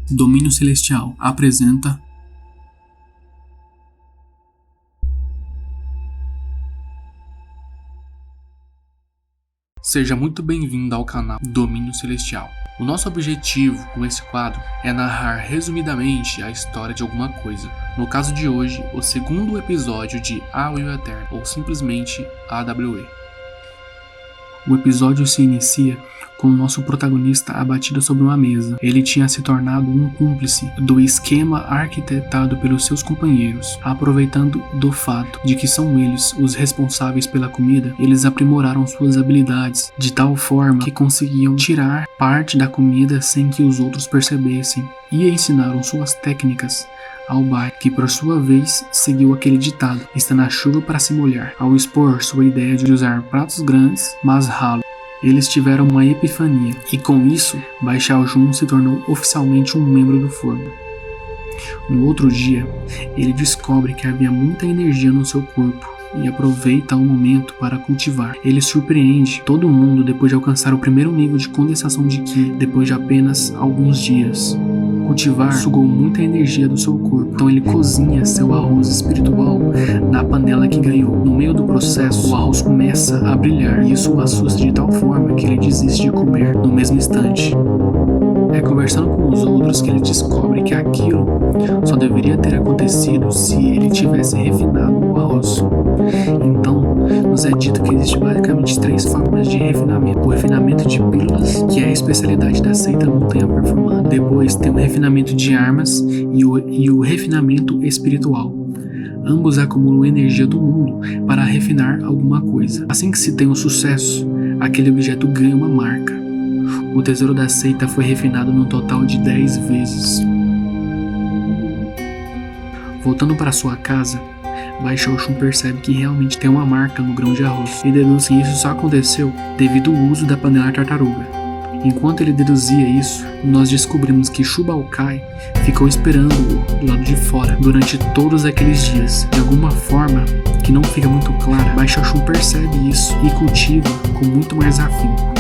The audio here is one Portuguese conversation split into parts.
Domínio Celestial apresenta Seja muito bem-vindo ao canal Domínio Celestial. O nosso objetivo com esse quadro é narrar resumidamente a história de alguma coisa. No caso de hoje, o segundo episódio de A Will Eterno, ou simplesmente AWE. O episódio se inicia com o nosso protagonista abatido sobre uma mesa. Ele tinha se tornado um cúmplice do esquema arquitetado pelos seus companheiros. Aproveitando do fato de que são eles os responsáveis pela comida, eles aprimoraram suas habilidades de tal forma que conseguiam tirar parte da comida sem que os outros percebessem, e ensinaram suas técnicas ao Bai, que por sua vez seguiu aquele ditado: está na chuva para se molhar, ao expor sua ideia de usar pratos grandes, mas ralos. Eles tiveram uma epifania, e com isso, Bai Xiaojun se tornou oficialmente um membro do forno. No outro dia, ele descobre que havia muita energia no seu corpo e aproveita o momento para cultivar. Ele surpreende todo mundo depois de alcançar o primeiro nível de condensação de Qi, depois de apenas alguns dias. Cultivar sugou muita energia do seu corpo, então ele cozinha seu arroz espiritual na panela que ganhou. No meio do processo, o arroz começa a brilhar e isso o assusta de tal forma que ele desiste de comer no mesmo instante. É conversando com os outros que ele descobre que aquilo só deveria ter acontecido se ele tivesse refinado o arroz. Então, nos é dito que existe basicamente 3 formas de refinamento. O refinamento de pílulas, que é a especialidade da seita Montanha Perfumada. Depois tem o refinamento de armas e o refinamento espiritual. Ambos acumulam energia do mundo para refinar alguma coisa. Assim que se tem um sucesso, aquele objeto ganha uma marca. O tesouro da seita foi refinado no total de 10 vezes. Voltando para sua casa, Bai Xiaojun percebe que realmente tem uma marca no grão de arroz e deduz que isso só aconteceu devido ao uso da panela tartaruga. Enquanto ele deduzia isso, nós descobrimos que Shu Bao Kai ficou esperando-o do lado de fora durante todos aqueles dias. De alguma forma que não fica muito clara, Bai Xiaojun percebe isso e cultiva com muito mais afinco.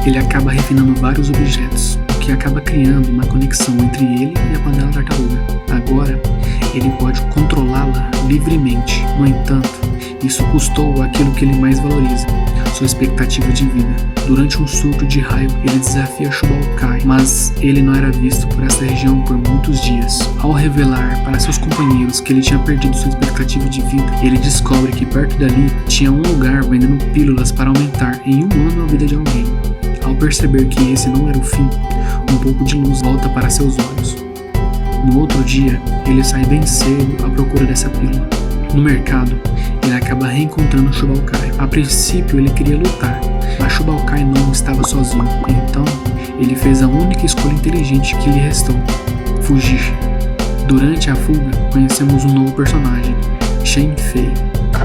Ele acaba refinando vários objetos, o que acaba criando uma conexão entre ele e a panela tartaruga. Agora, ele pode controlá-la livremente. No entanto, isso custou aquilo que ele mais valoriza, sua expectativa de vida. Durante um surto de raiva, ele desafia Shu Bao Kai, mas ele não era visto por essa região por muitos dias. Ao revelar para seus companheiros que ele tinha perdido sua expectativa de vida, ele descobre que perto dali tinha um lugar vendendo pílulas para aumentar em 1 ano a vida de alguém. Ao perceber que esse não era o fim, um pouco de luz volta para seus olhos. No outro dia, ele sai bem cedo à procura dessa pílula. No mercado, ele acaba reencontrando Shu Bao Kai. A princípio, ele queria lutar, mas Shu Bao Kai não estava sozinho. Então, ele fez a única escolha inteligente que lhe restou: fugir. Durante a fuga, conhecemos um novo personagem, Shen Fei.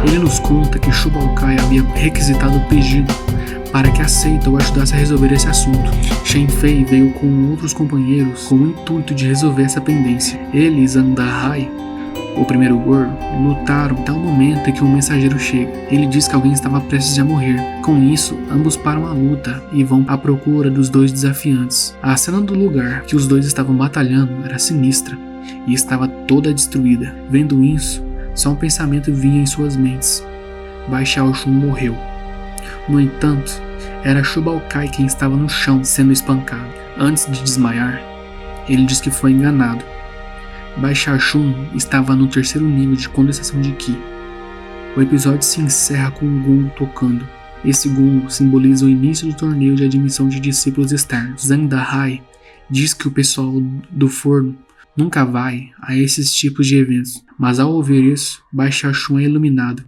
Ele nos conta que Shu Bao Kai havia requisitado o pedido para que a seita o ajudasse a resolver esse assunto. Shen Fei veio com outros companheiros com o intuito de resolver essa pendência. Ele e Zhang Dahai, o primeiro gordo, lutaram até o momento em que um mensageiro chega. Ele diz que alguém estava prestes a morrer. Com isso, ambos param a luta e vão à procura dos dois desafiantes. A cena do lugar que os dois estavam batalhando era sinistra e estava toda destruída. Vendo isso, só um pensamento vinha em suas mentes: Bai Xiaojun morreu. No entanto, era Shu Bao Kai quem estava no chão sendo espancado. Antes de desmaiar, ele diz que foi enganado. Bai Xiaojun estava no 3º nível de condensação de Qi. O episódio se encerra com um gongo tocando. Esse gongo simboliza o início do torneio de admissão de discípulos externos. Zhang Dahai diz que o pessoal do forno nunca vai a esses tipos de eventos, mas ao ouvir isso, Bai Xiaojun é iluminado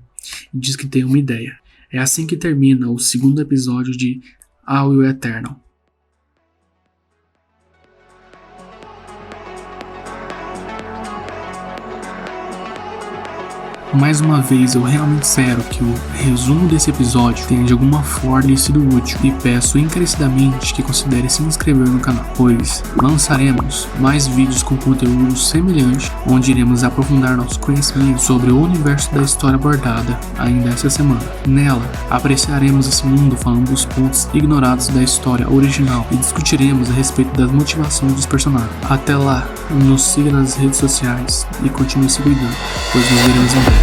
e diz que tem uma ideia. É assim que termina o 2º episódio de A Will Eterno. Mais uma vez, eu realmente espero que o resumo desse episódio tenha de alguma forma lhe sido útil e peço encarecidamente que considere se inscrever no canal, pois lançaremos mais vídeos com conteúdo semelhante, onde iremos aprofundar nosso conhecimento sobre o universo da história abordada ainda essa semana. Nela, apreciaremos esse mundo falando dos pontos ignorados da história original e discutiremos a respeito das motivações dos personagens. Até lá, nos siga nas redes sociais e continue se cuidando, pois nos veremos em breve.